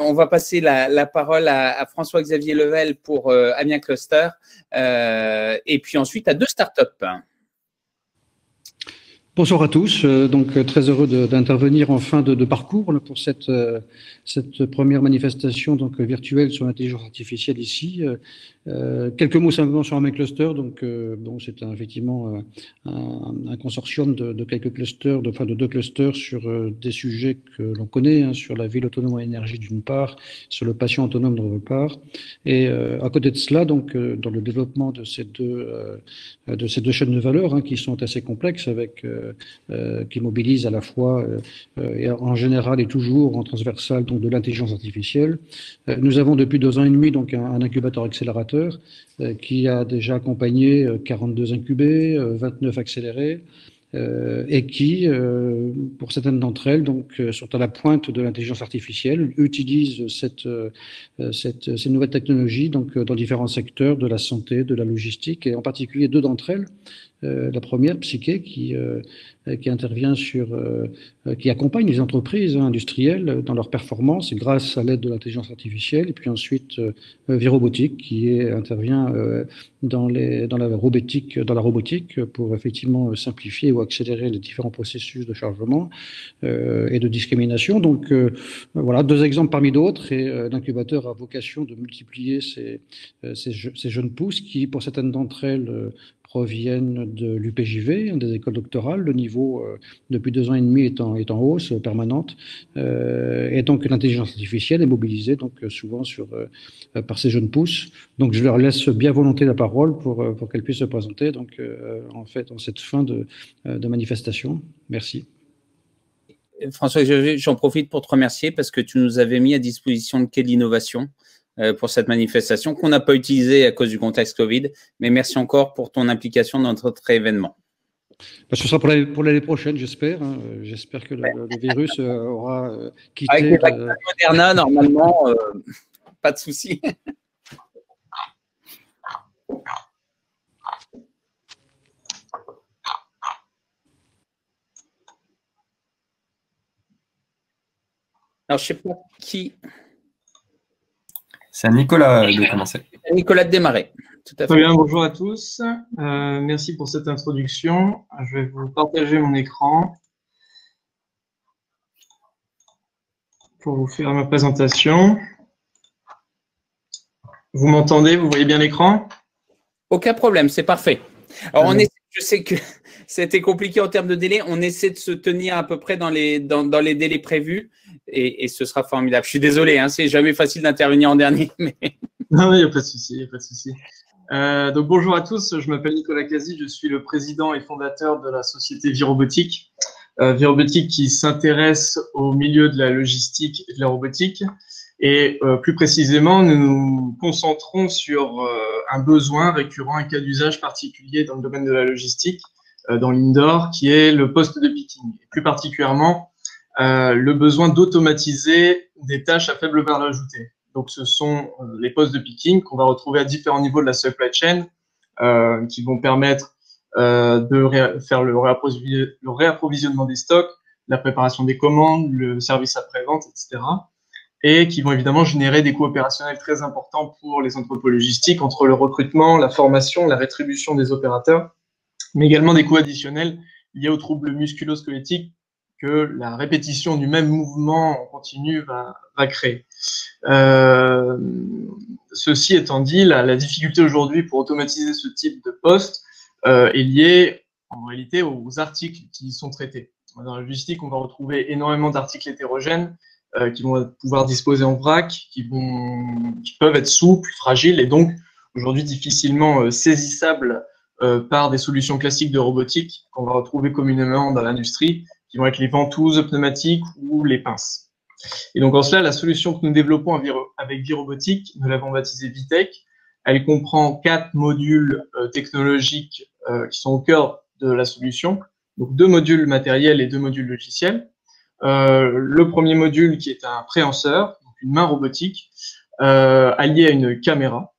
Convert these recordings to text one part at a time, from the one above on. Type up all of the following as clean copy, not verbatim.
On va passer la parole à François-Xavier Level pour Amiens Cluster, et puis ensuite à deux startups. Bonsoir à tous, donc très heureux d'intervenir en fin de parcours là, pour cette première manifestation donc virtuelle sur l'intelligence artificielle ici. Quelques mots simplement sur Amiens Cluster, donc bon, c'est effectivement un consortium de quelques clusters, de deux clusters sur des sujets que l'on connaît, hein, sur la ville autonome en énergie d'une part, sur le patient autonome d'autre part, et à côté de cela, donc dans le développement de ces deux chaînes de valeur hein, qui sont assez complexes avec qui mobilise à la fois et en général et toujours en transversal donc de l'intelligence artificielle. Nous avons depuis 2 ans et demi donc un incubateur accélérateur qui a déjà accompagné 42 incubés, 29 accélérés. Et qui, pour certaines d'entre elles, donc, sont à la pointe de l'intelligence artificielle, utilisent ces nouvelles technologies donc, dans différents secteurs de la santé, de la logistique, et en particulier 2 d'entre elles. La première, Psyché, qui intervient qui accompagne les entreprises industrielles dans leur performance grâce à l'aide de l'intelligence artificielle, et puis ensuite Virobotique, qui intervient dans la robotique pour effectivement simplifier ou accélérer les différents processus de chargement et de discrimination. Donc voilà, 2 exemples parmi d'autres, et l'incubateur a vocation de multiplier ces jeunes pousses qui, pour certaines d'entre elles, proviennent de l'UPJV, des écoles doctorales. Le niveau, depuis 2 ans et demi, est en hausse permanente. Et donc, l'intelligence artificielle est mobilisée donc, souvent par ces jeunes pousses. Donc, je leur laisse bien volontiers la parole pour qu'elles puissent se présenter donc, en fait, en cette fin de manifestation. Merci. François, j'en profite pour te remercier parce que tu nous avais mis à disposition de quelle innovation pour cette manifestation qu'on n'a pas utilisée à cause du contexte Covid. Mais merci encore pour ton implication dans notre événement. Ce sera pour l'année prochaine, j'espère. Hein. J'espère que le virus aura quitté… Avec les vaccins Moderna, normalement, pas de souci. Alors, je ne sais pas qui… C'est à Nicolas de commencer. Nicolas de démarrer. Tout à fait. Très bien, bonjour à tous. Merci pour cette introduction. Je vais vous partager mon écran pour vous faire ma présentation. Vous m'entendez? Vous voyez bien l'écran? Aucun problème, c'est parfait. Alors, je sais que c'était compliqué en termes de délai. On essaie de se tenir à peu près dans les délais prévus et ce sera formidable. Je suis désolé, hein, c'est jamais facile d'intervenir en dernier. Mais… Non, il n'y a pas de souci, il n'y a pas de souci. Donc, bonjour à tous, je m'appelle Nicolas Casi, je suis le président et fondateur de la société Virobotique. Virobotique qui s'intéresse au milieu de la logistique et de la robotique. Et plus précisément, nous nous concentrons sur un besoin récurrent, un cas d'usage particulier dans le domaine de la logistique, dans l'indoor, qui est le poste de picking. Et plus particulièrement, le besoin d'automatiser des tâches à faible valeur ajoutée. Donc, ce sont les postes de picking qu'on va retrouver à différents niveaux de la supply chain, qui vont permettre de faire le réapprovisionnement des stocks, la préparation des commandes, le service après-vente, etc. Et qui vont évidemment générer des coûts opérationnels très importants pour les entrepôts logistiques entre le recrutement, la formation, la rétribution des opérateurs, mais également des coûts additionnels liés aux troubles musculo-squelettiques que la répétition du même mouvement en continu va créer. Ceci étant dit, la difficulté aujourd'hui pour automatiser ce type de poste est liée en réalité aux articles qui y sont traités. Dans la logistique, on va retrouver énormément d'articles hétérogènes qui vont pouvoir disposer en vrac, qui peuvent être souples, fragiles et donc aujourd'hui difficilement saisissables par des solutions classiques de robotique qu'on va retrouver communément dans l'industrie, qui vont être les ventouses pneumatiques ou les pinces. Et donc en cela, la solution que nous développons avec Virobotique, nous l'avons baptisée Vitech. Elle comprend 4 modules technologiques qui sont au cœur de la solution, donc 2 modules matériels et 2 modules logiciels. Le premier module qui est un préhenseur, donc une main robotique, alliée à une caméra.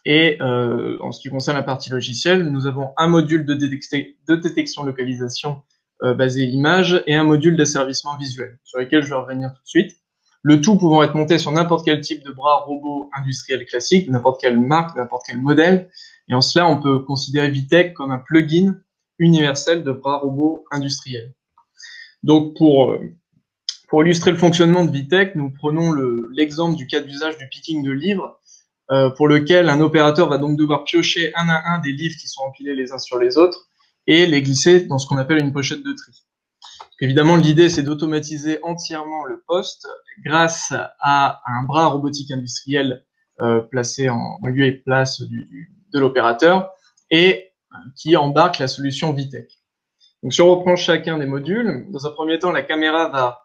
Et en ce qui concerne la partie logicielle, nous avons un module de détection-localisation basé image et un module d'asservissement visuel, sur lesquels je vais revenir tout de suite. le tout pouvant être monté sur n'importe quel type de bras robot industriel classique, n'importe quelle marque, n'importe quel modèle. Et en cela, on peut considérer VTech comme un plugin universel de bras robot industriel. Donc, pour illustrer le fonctionnement de VTech, nous prenons l'exemple du cas d'usage du picking de livres, pour lequel un opérateur va donc devoir piocher un à un des livres qui sont empilés les uns sur les autres et les glisser dans ce qu'on appelle une pochette de tri. Évidemment, l'idée, c'est d'automatiser entièrement le poste grâce à un bras robotique industriel placé en lieu et place de l'opérateur et qui embarque la solution VTech. Donc, si on reprend chacun des modules, dans un premier temps, la caméra va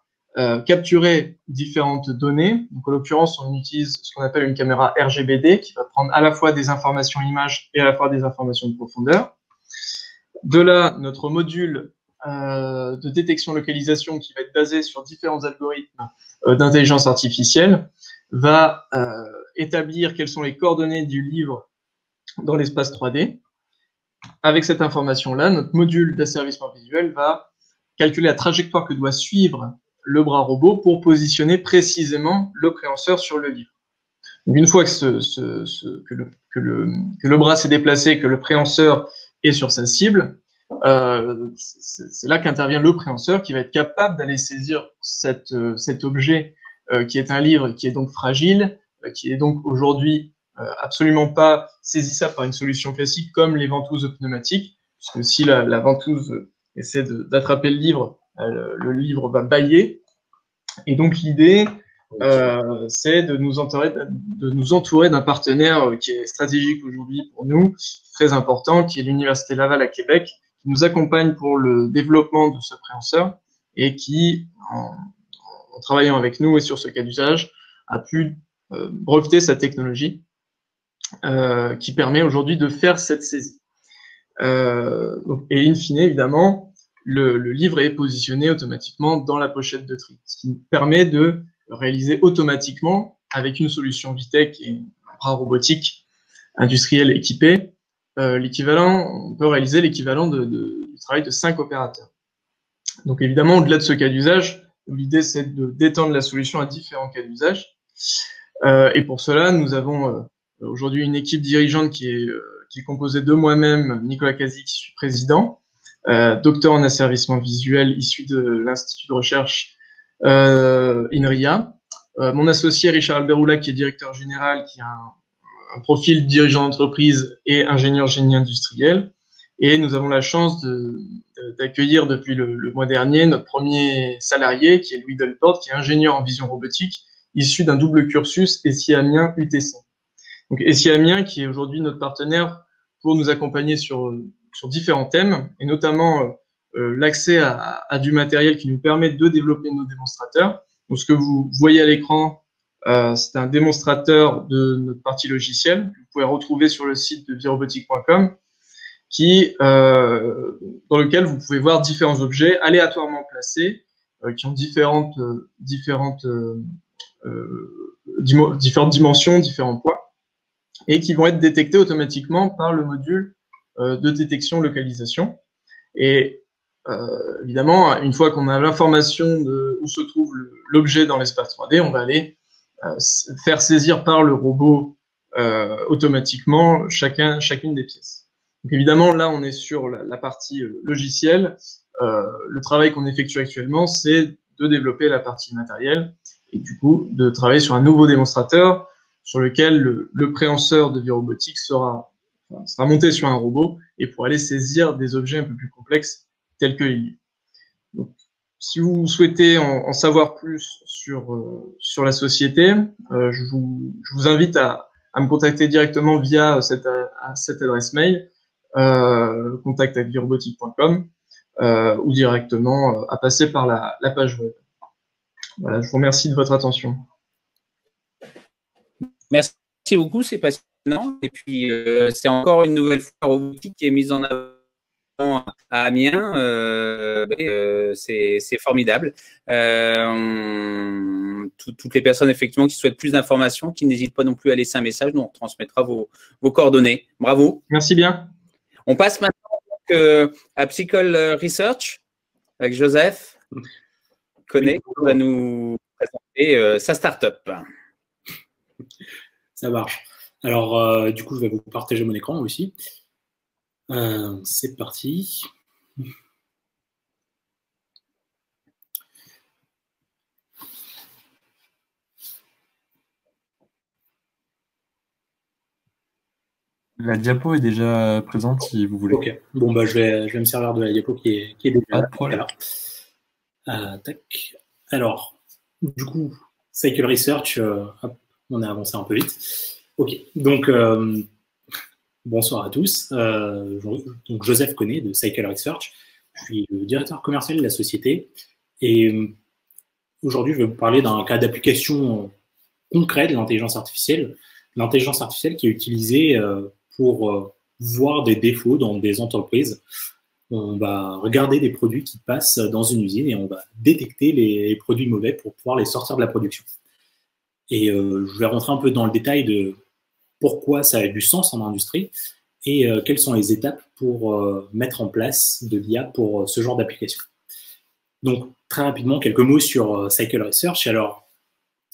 capturer différentes données. Donc, en l'occurrence, on utilise ce qu'on appelle une caméra RGBD qui va prendre à la fois des informations images et à la fois des informations de profondeur. De là, notre module de détection-localisation qui va être basé sur différents algorithmes d'intelligence artificielle va établir quelles sont les coordonnées du livre dans l'espace 3D. Avec cette information-là, notre module d'asservissement visuel va calculer la trajectoire que doit suivre le bras robot pour positionner précisément le préhenseur sur le livre. Donc, une fois que le bras s'est déplacé, que le préhenseur est sur sa cible, c'est là qu'intervient le préhenseur qui va être capable d'aller saisir cet objet qui est un livre, qui est donc fragile, qui est donc aujourd'hui absolument pas saisissable par une solution classique comme les ventouses pneumatiques, puisque si la ventouse essaie d'attraper le livre va bâiller. Et donc l'idée, c'est de nous entourer d'un partenaire qui est stratégique aujourd'hui pour nous, très important, qui est l'Université Laval à Québec, qui nous accompagne pour le développement de ce préhenseur et qui, en travaillant avec nous et sur ce cas d'usage, a pu breveter sa technologie qui permet aujourd'hui de faire cette saisie. Et in fine, évidemment, le livre est positionné automatiquement dans la pochette de tri, ce qui permet de réaliser automatiquement, avec une solution VTech et un bras robotique industriel équipé, on peut réaliser l'équivalent du travail de 5 opérateurs. Donc évidemment, au-delà de ce cas d'usage, l'idée c'est d'étendre la solution à différents cas d'usage. Et pour cela, nous avons aujourd'hui une équipe dirigeante qui est composée de moi-même, Nicolas Cazzi, qui suis président, docteur en asservissement visuel issu de l'Institut de recherche INRIA, mon associé Richard Alberoula, qui est directeur général, qui a un profil dirigeant d'entreprise et ingénieur génie industriel. Et nous avons la chance d'accueillir depuis le mois dernier notre premier salarié, qui est Louis Delporte, qui est ingénieur en vision robotique, issu d'un double cursus Essier-Amiens UTC. Donc Essier-Amiens, qui est aujourd'hui notre partenaire pour nous accompagner sur différents thèmes, et notamment l'accès à du matériel qui nous permet de développer nos démonstrateurs. Donc ce que vous voyez à l'écran, c'est un démonstrateur de notre partie logicielle que vous pouvez retrouver sur le site de virobotique.com, dans lequel vous pouvez voir différents objets aléatoirement placés qui ont différentes dimensions, différents poids, et qui vont être détectés automatiquement par le module de détection localisation. Et évidemment, une fois qu'on a l'information de où se trouve l'objet dans l'espace 3D, on va aller faire saisir par le robot automatiquement chacune des pièces. Donc évidemment, là, on est sur la partie logicielle. Le travail qu'on effectue actuellement, c'est de développer la partie matérielle et du coup, de travailler sur un nouveau démonstrateur sur lequel le préhenseur de Virobotique sera monté sur un robot et pour aller saisir des objets un peu plus complexes tels que les livres. Donc, si vous souhaitez en savoir plus sur la société, je vous invite à me contacter directement via cette adresse mail, contact@virobotique.com, ou directement à passer par la page web. Voilà, je vous remercie de votre attention. Merci beaucoup, c'est passionnant. Et puis, c'est encore une nouvelle fois robotique qui est mise en avant à Amiens. C'est formidable. Toutes les personnes, effectivement, qui souhaitent plus d'informations, qui n'hésitent pas non plus à laisser un message, nous on transmettra vos coordonnées. Bravo. Merci bien. On passe maintenant à Psychol Research avec Joseph. connaît, va nous présenter sa startup. Ça marche. Alors, du coup, je vais vous partager mon écran aussi. C'est parti. La diapo est déjà présente si vous voulez. Ok. Bon, bah, je vais me servir de la diapo qui est déjà Pas de problème. Tac. Alors, du coup, Cycle Research, hop, on a avancé un peu vite. Ok. Donc, bonsoir à tous. Donc, Joseph Connet de Cycle Research. Je suis le directeur commercial de la société. Et aujourd'hui, je vais vous parler d'un cas d'application concret de l'intelligence artificielle. L'intelligence artificielle qui est utilisée pour voir des défauts dans des entreprises. On va regarder des produits qui passent dans une usine et on va détecter les produits mauvais pour pouvoir les sortir de la production. Et je vais rentrer un peu dans le détail de pourquoi ça a du sens en industrie et quelles sont les étapes pour mettre en place de l'IA pour ce genre d'application. Donc, très rapidement, quelques mots sur Cycle Research. Alors,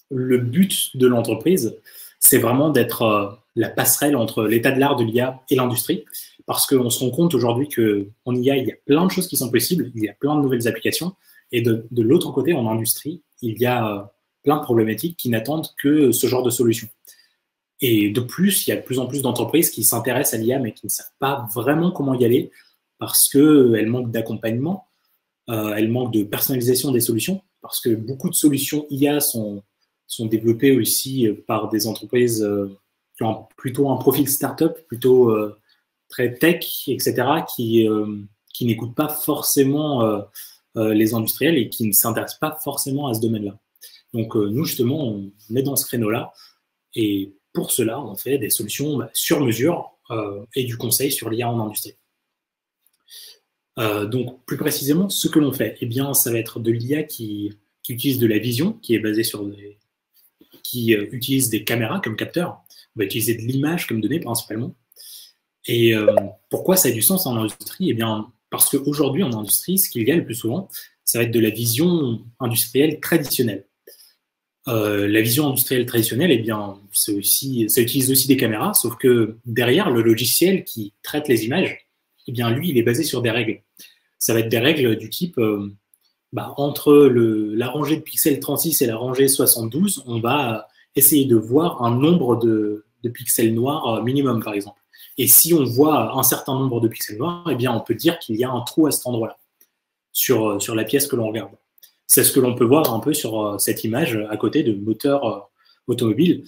le but de l'entreprise, c'est vraiment d'être la passerelle entre l'état de l'art de l'IA et l'industrie, parce qu'on se rend compte aujourd'hui qu'en IA, il y a plein de choses qui sont possibles, il y a plein de nouvelles applications, et de l'autre côté, en industrie, il y a plein de problématiques qui n'attendent que ce genre de solution. Et de plus, il y a de plus en plus d'entreprises qui s'intéressent à l'IA, mais qui ne savent pas vraiment comment y aller, parce qu'elles manquent d'accompagnement, elles manquent de personnalisation des solutions, parce que beaucoup de solutions IA sont développées aussi par des entreprises qui ont plutôt un profil startup, plutôt très tech, etc., qui n'écoutent pas forcément les industriels et qui ne s'intéressent pas forcément à ce domaine-là. Donc, nous, justement, on est dans ce créneau-là. Et pour cela, on fait des solutions sur mesure et du conseil sur l'IA en industrie. Donc, plus précisément, ce que l'on fait, eh bien, ça va être de l'IA qui utilise de la vision, qui est basée sur qui utilise des caméras comme capteurs. On va utiliser de l'image comme donnée principalement. Et pourquoi ça a du sens en industrie? Eh bien, parce qu'aujourd'hui, en industrie, ce qu'il y a le plus souvent, ça va être de la vision industrielle traditionnelle. La vision industrielle traditionnelle, eh bien, ça utilise aussi des caméras, sauf que derrière, le logiciel qui traite les images, eh bien, lui, il est basé sur des règles. Ça va être des règles du type, entre la rangée de pixels 36 et la rangée 72, on va essayer de voir un nombre de pixels noirs minimum, par exemple. Et si on voit un certain nombre de pixels noirs, eh bien, on peut dire qu'il y a un trou à cet endroit-là, sur la pièce que l'on regarde. C'est ce que l'on peut voir un peu sur cette image à côté de moteurs automobiles.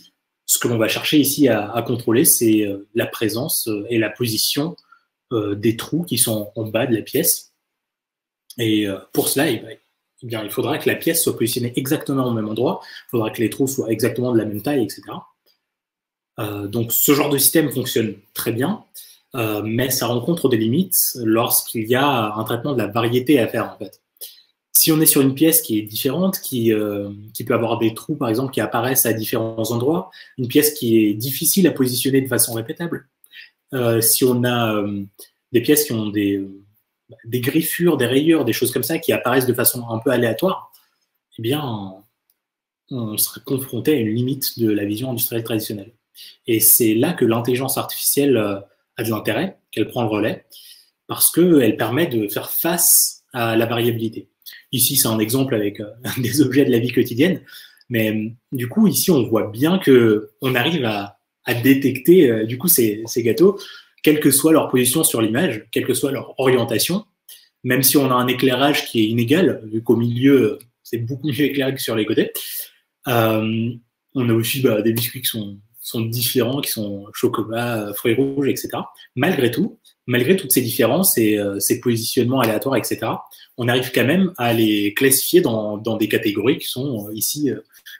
Ce que l'on va chercher ici à contrôler, c'est la présence et la position des trous qui sont en bas de la pièce. Et pour cela, eh bien, il faudra que la pièce soit positionnée exactement au même endroit, il faudra que les trous soient exactement de la même taille, etc. Donc ce genre de système fonctionne très bien, mais ça rencontre des limites lorsqu'il y a un traitement de la variété à faire en fait. Si on est sur une pièce qui est différente, qui peut avoir des trous par exemple qui apparaissent à différents endroits, une pièce qui est difficile à positionner de façon répétable, si on a des pièces qui ont des griffures, des rayures, des choses comme ça qui apparaissent de façon un peu aléatoire, eh bien on serait confronté à une limite de la vision industrielle traditionnelle. Et c'est là que l'intelligence artificielle a de l'intérêt, qu'elle prend le relais, parce qu'elle permet de faire face à la variabilité. Ici, c'est un exemple avec des objets de la vie quotidienne, mais du coup, ici, on voit bien qu'on arrive à détecter du coup ces gâteaux, quelle que soit leur position sur l'image, quelle que soit leur orientation, même si on a un éclairage qui est inégal, vu qu'au milieu, c'est beaucoup mieux éclairé que sur les côtés. On a aussi des biscuits qui sont différents, qui sont chocolat, fruits rouges, etc. Malgré tout, malgré toutes ces différences et ces positionnements aléatoires, etc., on arrive quand même à les classifier dans des catégories qui sont ici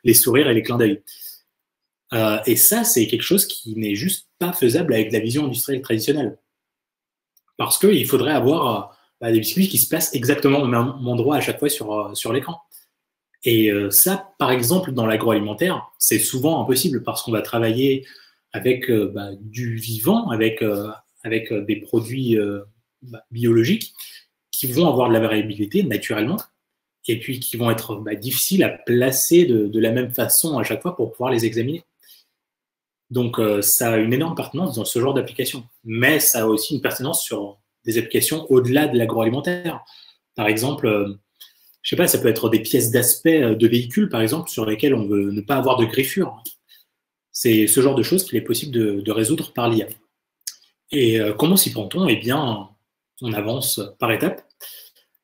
les sourires et les clins d'œil. Et ça, c'est quelque chose qui n'est juste pas faisable avec la vision industrielle traditionnelle. Parce qu'il faudrait avoir des biscuits qui se placent exactement au même endroit à chaque fois sur l'écran. Et ça, par exemple, dans l'agroalimentaire, c'est souvent impossible parce qu'on va travailler avec du vivant, avec des produits biologiques qui vont avoir de la variabilité naturellement. et puis qui vont être difficiles à placer de la même façon à chaque fois pour pouvoir les examiner. Donc, ça a une énorme pertinence dans ce genre d'application. Mais ça a aussi une pertinence sur des applications au-delà de l'agroalimentaire. Par exemple, je sais pas, ça peut être des pièces d'aspect de véhicules, par exemple, sur lesquelles on veut ne pas avoir de griffure. C'est ce genre de choses qu'il est possible de résoudre par l'IA. Et comment s'y prend-on? Eh bien, on avance par étapes.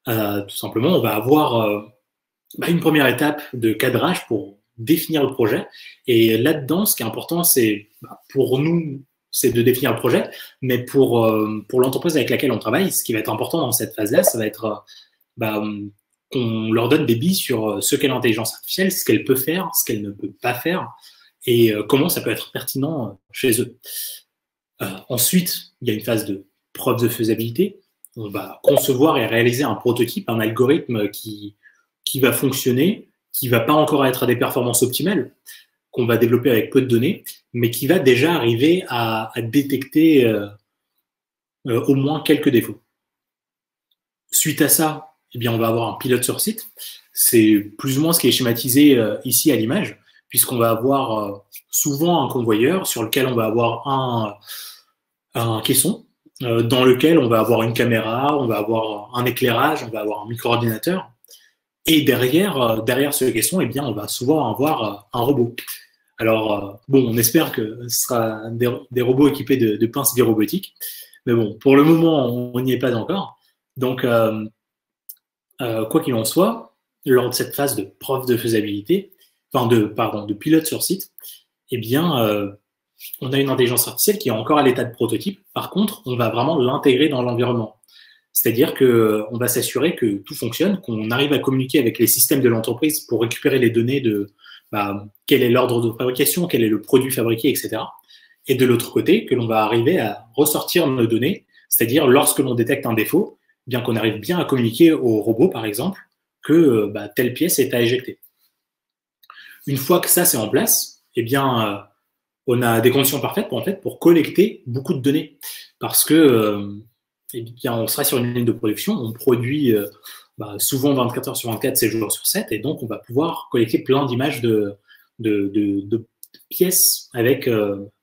Tout simplement, on va avoir une première étape de cadrage pour définir le projet. Et là-dedans, ce qui est important, c'est pour nous, c'est de définir le projet, mais pour l'entreprise avec laquelle on travaille, ce qui va être important dans cette phase-là, ça va être qu'on leur donne des billes sur ce qu'est l'intelligence artificielle, ce qu'elle peut faire, ce qu'elle ne peut pas faire, et comment ça peut être pertinent chez eux. Ensuite, il y a une phase de preuve de faisabilité. On va concevoir et réaliser un prototype, un algorithme qui va fonctionner, qui va pas encore être à des performances optimales, qu'on va développer avec peu de données, mais qui va déjà arriver à détecter au moins quelques défauts. Suite à ça, eh bien, on va avoir un pilote sur site. C'est plus ou moins ce qui est schématisé ici à l'image, puisqu'on va avoir souvent un convoyeur sur lequel on va avoir un caisson, dans lequel on va avoir une caméra, on va avoir un éclairage, on va avoir un micro-ordinateur. Et derrière ce caisson, eh bien, on va souvent avoir un robot. Alors, on espère que ce sera des robots équipés de pinces virobotiques. Mais bon, pour le moment, on n'y est pas encore. Donc, quoi qu'il en soit, lors de cette phase de preuve de faisabilité, de pilote sur site, eh bien, on a une intelligence artificielle qui est encore à l'état de prototype. Par contre, on va vraiment l'intégrer dans l'environnement. C'est-à-dire qu'on va s'assurer que tout fonctionne, qu'on arrive à communiquer avec les systèmes de l'entreprise pour récupérer les données de quel est l'ordre de fabrication, quel est le produit fabriqué, etc. Et de l'autre côté, que l'on va arriver à ressortir nos données, c'est-à-dire lorsque l'on détecte un défaut, bien qu'on arrive bien à communiquer au robot, par exemple, que telle pièce est à éjecter. Une fois que ça c'est en place, eh bien, on a des conditions parfaites pour collecter beaucoup de données, parce que eh bien, on sera sur une ligne de production, on produit souvent 24 heures sur 24, 7 jours sur 7, et donc on va pouvoir collecter plein d'images de pièces avec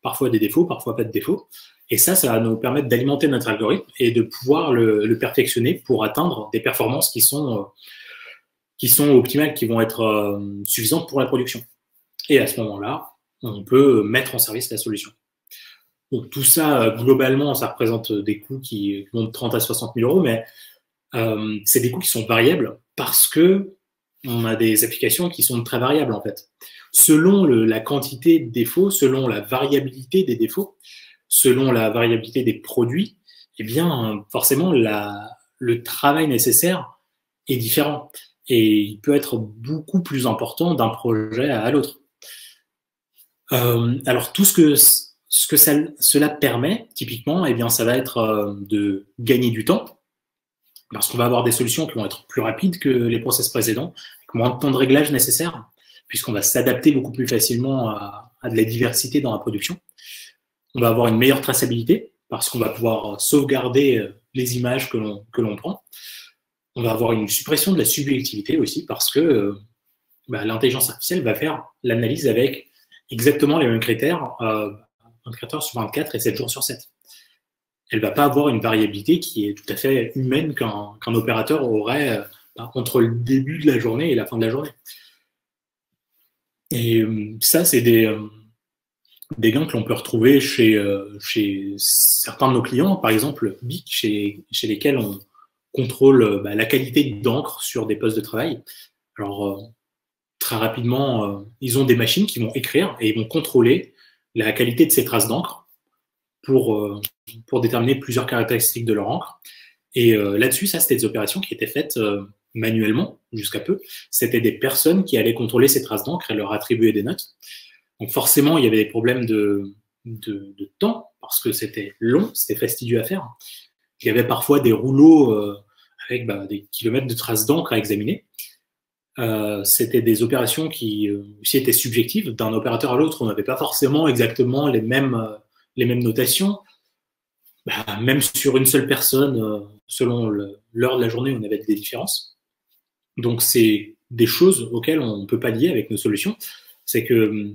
parfois des défauts, parfois pas de défauts. Et ça va nous permettre d'alimenter notre algorithme et de pouvoir le perfectionner pour atteindre des performances qui sont optimales, qui vont être suffisantes pour la production. Et à ce moment-là, on peut mettre en service la solution. Donc, tout ça, globalement, ça représente des coûts qui vont de 30 à 60 000 euros, mais c'est des coûts qui sont variables parce que on a des applications qui sont très variables, en fait. Selon la quantité de défauts, selon la variabilité des défauts, selon la variabilité des produits, eh bien, forcément, le travail nécessaire est différent. Et il peut être beaucoup plus important d'un projet à l'autre. Alors, tout ce que cela permet, typiquement, eh bien, ça va être de gagner du temps, parce qu'on va avoir des solutions qui vont être plus rapides que les process précédents, avec moins de temps de réglage nécessaire, puisqu'on va s'adapter beaucoup plus facilement à de la diversité dans la production. On va avoir une meilleure traçabilité, parce qu'on va pouvoir sauvegarder les images que l'on prend. On va avoir une suppression de la subjectivité aussi, parce que l'intelligence artificielle va faire l'analyse avec exactement les mêmes critères 24 heures sur 24 et 7 jours sur 7. Elle ne va pas avoir une variabilité qui est tout à fait humaine qu'un opérateur aurait entre le début de la journée et la fin de la journée. Et ça, c'est des gains que l'on peut retrouver chez certains de nos clients, par exemple BIC, chez lesquels on contrôle la qualité d'encre sur des postes de travail. Alors, très rapidement, ils ont des machines qui vont écrire et ils vont contrôler la qualité de ces traces d'encre pour déterminer plusieurs caractéristiques de leur encre. Et là-dessus, ça, c'était des opérations qui étaient faites manuellement, jusqu'à peu. C'était des personnes qui allaient contrôler ces traces d'encre et leur attribuer des notes. Donc forcément, il y avait des problèmes de temps, parce que c'était long, c'était fastidieux à faire. Il y avait parfois des rouleaux avec des kilomètres de traces d'encre à examiner. C'était des opérations qui aussi étaient subjectives. D'un opérateur à l'autre, on n'avait pas forcément exactement les mêmes notations. Même sur une seule personne, selon l'heure de la journée, on avait des différences. Donc, c'est des choses auxquelles on ne peut pas lier avec nos solutions. C'est que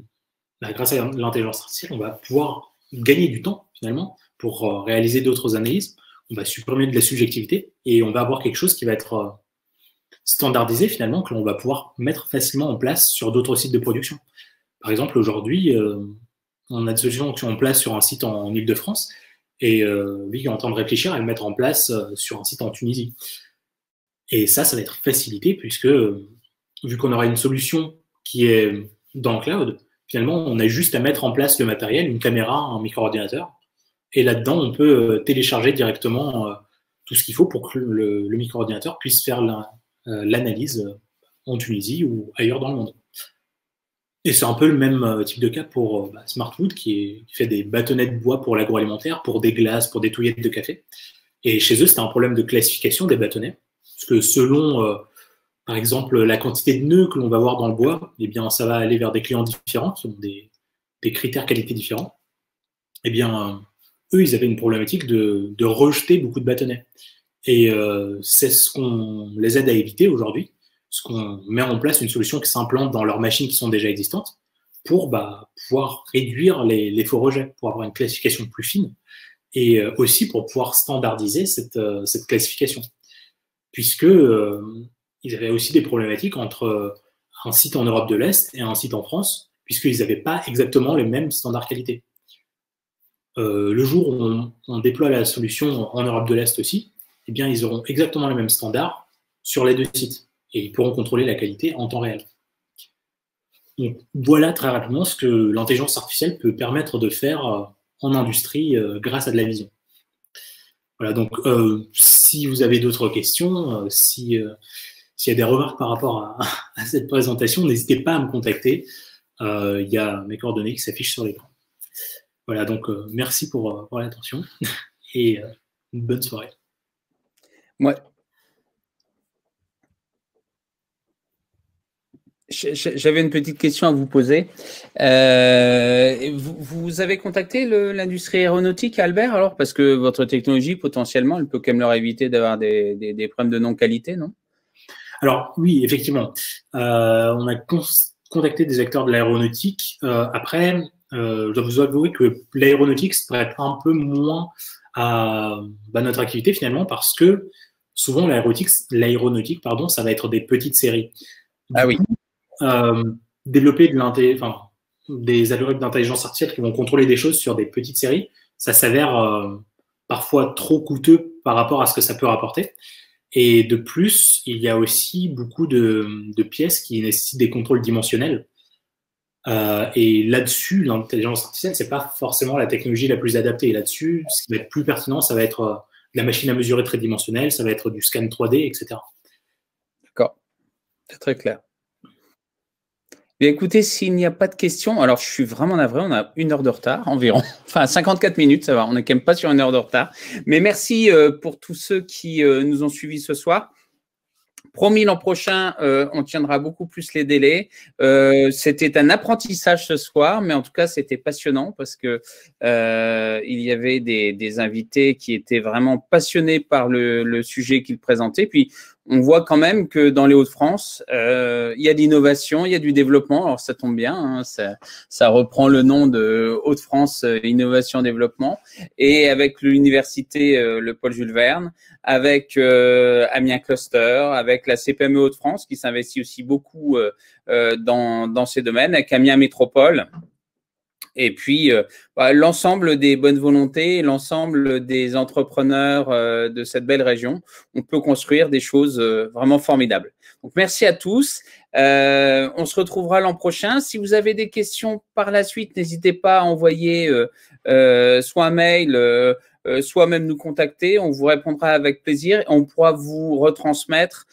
grâce à l'intelligence artificielle, on va pouvoir gagner du temps, finalement, pour réaliser d'autres analyses. On va supprimer de la subjectivité et on va avoir quelque chose qui va être standardisé, finalement, que l'on va pouvoir mettre facilement en place sur d'autres sites de production. Par exemple, aujourd'hui, on a des solutions qui sont en place sur un site en Île-de-France et lui est en train de réfléchir à le mettre en place sur un site en Tunisie. Et ça va être facilité puisque, vu qu'on aura une solution qui est dans le cloud, finalement, on a juste à mettre en place le matériel, une caméra, un micro-ordinateur. Et là-dedans, on peut télécharger directement tout ce qu'il faut pour que le micro-ordinateur puisse faire l'analyse en Tunisie ou ailleurs dans le monde. Et c'est un peu le même type de cas pour Smartwood qui fait des bâtonnets de bois pour l'agroalimentaire, pour des glaces, pour des touillettes de café. Et chez eux, c'était un problème de classification des bâtonnets. Parce que selon, par exemple, la quantité de nœuds que l'on va voir dans le bois, eh bien, ça va aller vers des clients différents, qui ont des critères qualité différents. Eh bien, eux, ils avaient une problématique de rejeter beaucoup de bâtonnets. Et c'est ce qu'on les aide à éviter aujourd'hui, parce qu'on met en place une solution qui s'implante dans leurs machines qui sont déjà existantes pour pouvoir réduire les faux rejets, pour avoir une classification plus fine et aussi pour pouvoir standardiser cette classification. Puisque ils avaient aussi des problématiques entre un site en Europe de l'Est et un site en France, puisqu'ils n'avaient pas exactement les mêmes standards qualité. Le jour où on déploie la solution en Europe de l'Est aussi, eh bien, ils auront exactement les mêmes standards sur les deux sites et ils pourront contrôler la qualité en temps réel. Donc, voilà très rapidement ce que l'intelligence artificielle peut permettre de faire en industrie grâce à de la vision. Voilà, donc si vous avez d'autres questions, s'il y a des remarques par rapport à cette présentation, n'hésitez pas à me contacter. Il y a mes coordonnées qui s'affichent sur l'écran. Voilà, donc merci pour l'attention et une bonne soirée. Ouais. J'avais une petite question à vous poser. Vous avez contacté l'industrie aéronautique, Albert, alors, parce que votre technologie, potentiellement, elle peut quand même leur éviter d'avoir des problèmes de non-qualité, non? Alors, oui, effectivement. On a contacté des acteurs de l'aéronautique. Après, je dois vous avouer que l'aéronautique se prête un peu moins à notre activité, finalement, parce que souvent, l'aéronautique, ça va être des petites séries. Oui. Développer des algorithmes d'intelligence artificielle qui vont contrôler des choses sur des petites séries, ça s'avère parfois trop coûteux par rapport à ce que ça peut rapporter. Et de plus, il y a aussi beaucoup de pièces qui nécessitent des contrôles dimensionnels. Et là-dessus, l'intelligence artificielle, c'est pas forcément la technologie la plus adaptée. Et là-dessus, ce qui va être plus pertinent, ça va être de la machine à mesurer tridimensionnelle, ça va être du scan 3D, etc. D'accord, c'est très clair. Bien, écoutez, s'il n'y a pas de questions, alors je suis vraiment navré, on a 1 heure de retard environ, enfin 54 minutes, ça va, on n'est quand même pas sur 1 heure de retard. Mais merci pour tous ceux qui nous ont suivis ce soir. Promis, l'an prochain, on tiendra beaucoup plus les délais. C'était un apprentissage ce soir, mais en tout cas, c'était passionnant parce que il y avait des invités qui étaient vraiment passionnés par le sujet qu'ils présentaient. Puis, on voit quand même que dans les Hauts-de-France, il y a de l'innovation, il y a du développement. Alors, ça tombe bien, hein, ça reprend le nom de Hauts-de-France Innovation Développement. Et avec l'université, le Paul Jules Verne, avec Amiens Cluster, avec la CPME Hauts-de-France qui s'investit aussi beaucoup dans ces domaines, avec Amiens Métropole. Et puis, l'ensemble des bonnes volontés, l'ensemble des entrepreneurs de cette belle région, on peut construire des choses vraiment formidables. Donc, merci à tous. On se retrouvera l'an prochain. Si vous avez des questions par la suite, n'hésitez pas à envoyer soit un mail, soit même nous contacter. On vous répondra avec plaisir. On pourra vous retransmettre,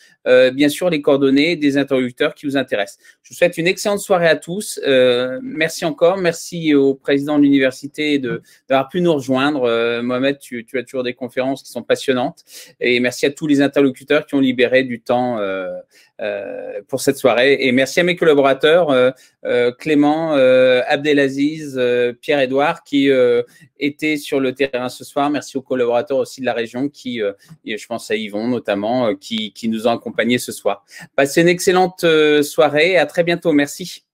bien sûr, les coordonnées des interlocuteurs qui vous intéressent. Je vous souhaite une excellente soirée à tous. Merci encore. Merci au président de l'université d'avoir pu nous rejoindre. Mohamed, tu as toujours des conférences qui sont passionnantes. Et merci à tous les interlocuteurs qui ont libéré du temps pour cette soirée. Et merci à mes collaborateurs, Clément, Abdelaziz, Pierre-Édouard, qui étaient sur le terrain ce soir. Merci aux collaborateurs aussi de la région qui, je pense à Yvon notamment, qui nous ont accompagnés. accompagné ce soir. Passez une excellente soirée et à très bientôt. Merci.